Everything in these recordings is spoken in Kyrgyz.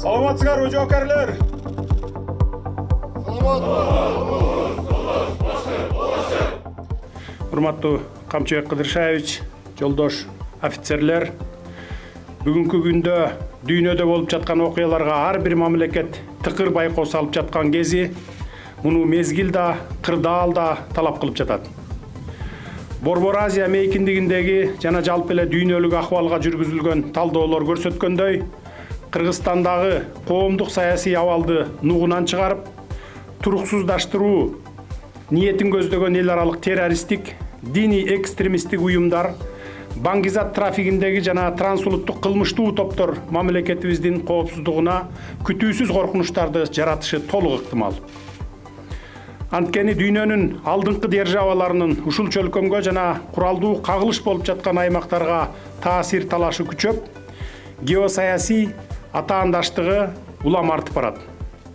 Саламатсыздар, жоокерлер. Урматтуу Камчыбек Кыдыршаевич, жолдош офицерлер, бүгүнкү күндө дүйнөдө болуп жаткан окуяларга ар бир мамлекет тыкыр байкоо салып жаткан кези, муну мезгил да, кырдаал да талап кылып жатат. Борбор Азия мейкиндигиндеги жана жалпы эле дүйнөлүк акыбалга жүргүзүлгөн талдоолор көрсөткөндөй, Кыргызстандагы коомдук саясий абалды нугунан чыгарып, туруксуздаштыруу ниетин көздөгөн эл аралык террористтик, диний экстремисттик уюмдар, баңгизат трафигиндеги жана трансулуттук кылмыштуу топтор мамлекетибиздин коопсуздугуна күтүүсүз коркунучтарды жаратышы толук ыктымал. Анткени дүйнөнүн алдыңкы державаларынын ушул чөлкөмгө жана куралдуу кагылыш болуп жаткан аймактарга таасир талашы күчөп, геосаясий атаандаштыгы улам артып барат.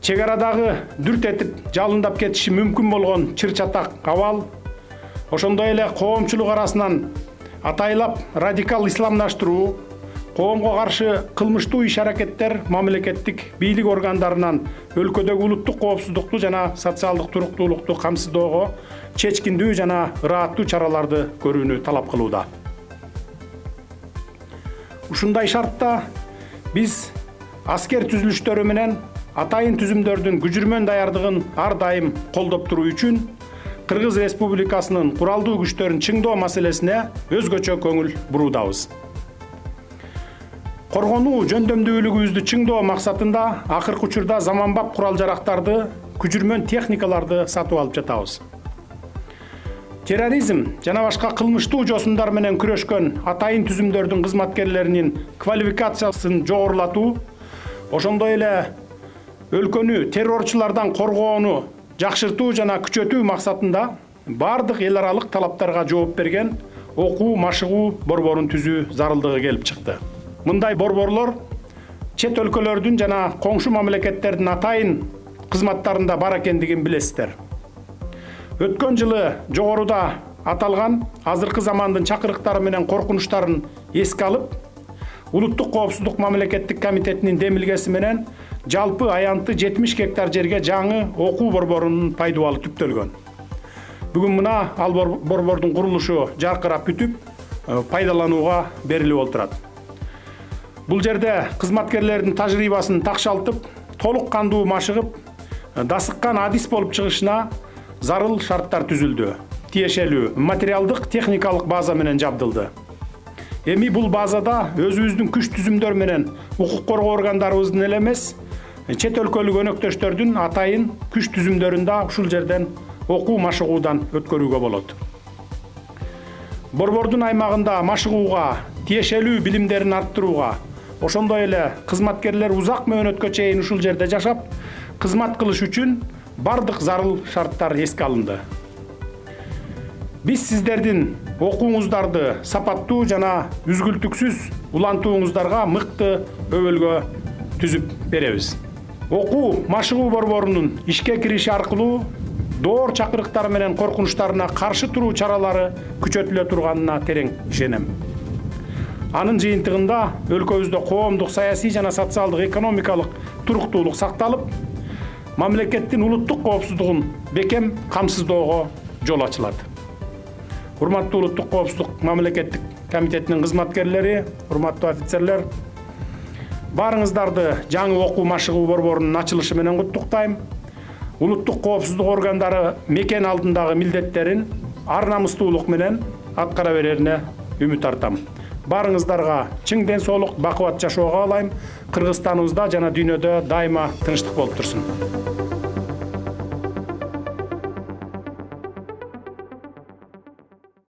Чек арадагы дүрт этип жалындап кетиши мүмкүн болгон чыр-чатак абал, ошондой эле коомчулук арасынан атайлап радикал исламдаштыруу, коомго каршы кылмыштуу иш-аракеттер мамлекеттик бийлик органдарынан өлкөдөгү улуттук коопсуздукту жана социалдык туруктуулукту камсыздоого чечкиндүү жана ырааттуу чараларды көрүүнү талап кылууда. Ушундай шартта биз аскер түзүлүштөрү менен атайын түзүмдөрдүн күжүрмөн даярдыгын ар дайым колдоп туруу үчүн Кыргыз Республикасынын куралдуу күчтөрүн чыңдоо маселесине өзгөчө көңүл буруудабыз. Коргонуу жөндөмдүүлүгүбүздү чыңдоо максатында акыркы учурда заманбап курал-жарактарды, күжүрмөн техникаларды сатып алып жатабыз. Терроризм жана башка кылмыштуу жосундар менен күрөшкөн атайын түзүмдөрдүн кызматкерлеринин квалификациясын жогорулатуу, ошондой эле өлкөнү террорчулардан коргоону жакшыртуу жана күчөтүү максатында бардык эл аралык талаптарга жооп берген окуу машыгуу борборун түзүү зарылдыгы келип чыкты. Мындай борборлор чет өлкөлөрдүн жана коңшу мамлекеттердин атайын кызматтарында бар экендигин билесиздер. Өткөн жылы жогоруда аталган азыркы замандын чакырыктары менен коркунучтарын эске алып, Улуттук коопсуздук мамлекеттик комитетинин демилгеси менен жалпы аянты 70 гектар жерге жаңы окуу борборунун пайдубалы түптөлгөн. Бүгүн мына ал борбордун курулушу жаркырап бүтүп, пайдаланууга берилип отурат. Бул жерде кызматкерлердин тажрыйбасын такшалтып, толук кандуу машыгып, дасыккан адис болуп чыгышына зарыл шарттар түзүлдү. Тиешелүү материалдык техникалык база менен жабдылды. Эми бул базада өзүбүздүн күч түзүмдөр менен укук коргоо органдарыбыздын эле эмес, чет өлкөлүк өнөктөштөрдүн атайын күч түзүмдөрүн да ушул жерден окуу машыгуудан өткөрүүгө болот. Борбордун аймагында машыгууга, тиешелүү билимдерин арттырууга, ошондой эле кызматкерлер узак мөөнөткө чейин ушул жерде жашап, кызмат кылыш үчүн бардык зарыл шарттар эске алынды. Биз сиздердин окууңуздарды сапаттуу жана үзгүлтүксүз улантууңуздарга мыкты өбөлгө түзүп беребиз. Окуу машыгуу борборунун ишке кириши аркылуу доор чакырыктары менен коркунучтарына каршы туруу чаралары күчөтүлө турганына терең ишенем. Анын жыйынтыгында өлкөбүздө коомдук саясий жана социалдык экономикалык туруктуулук сакталып, мамлекеттин улуттук коопсуздугун бекем камсыздоого жол ачылат. Урматтуу улуттук коопсуздук мамлекеттик комитетинин кызматкерлери, урматтуу офицерлер, баарыңыздарды жаңы окуу машыгуу борборунун ачылышы менен куттуктайм. Улуттук коопсуздук органдары мекен алдындагы милдеттерин ар намыстуулук менен аткара берерине үмүт артам. Баарыңыздарга чың ден соолук, бакубат жашоо каалайм. Кыргызстаныбызда жана дүйнөдө дайыма тынчтык болуп турсун.